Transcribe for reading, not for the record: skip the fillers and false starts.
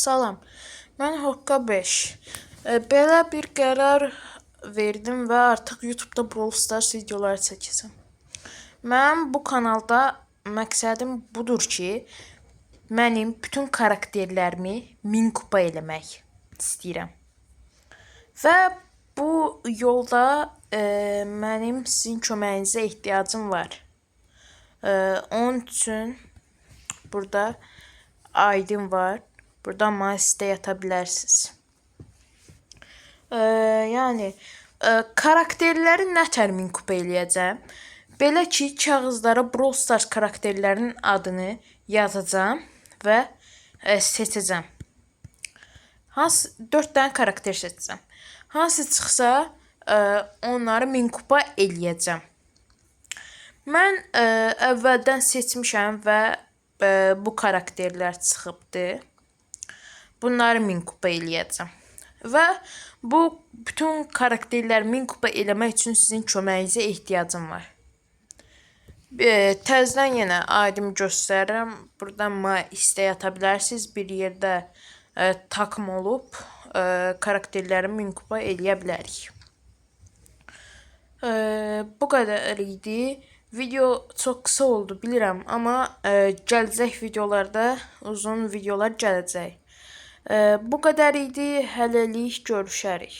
Salam, mən Hokka 5. Belə bir qərar verdim və artıq YouTube'da Brawl Stars videoları çəkəcəm. Mənim bu kanalda məqsədim budur ki, mənim bütün karakterlərimi 1000 kupa eləmək istəyirəm. Və bu yolda mənim sizin köməyinizə ehtiyacım var. Onun üçün burada aydın var. Buradan mənə istəyə ata bilərsiniz. Yəni karakterləri nətər 1000 kupa eləyəcəm? Belə ki, kağızlara Brawl Stars karakterlərinin adını yazacağam və seçəcəm. 4 dənə karakter seçəcəm. Hansı çıxsa onları 1000 kupa eləyəcəm. Mən əvvəldən seçmişəm və bu karakterlər çıxıbdır. Bunları 1000 kupa eləyəcəm. Və bu bütün karakterlər 1000 kupa eləmək üçün sizin köməyinizə ehtiyacım var. Təzədən yenə aydın göstərirəm. Buradan mənə istəyə ata bilərsiniz. Bir yerdə takım olub karakterləri 1000 kupa eləyə bilərik. Bu qədər idi. Video çox qısa oldu bilirəm, amma gələcək videolarda uzun videolar gələcək. Bu qədər idi. Hələlik görüşərik.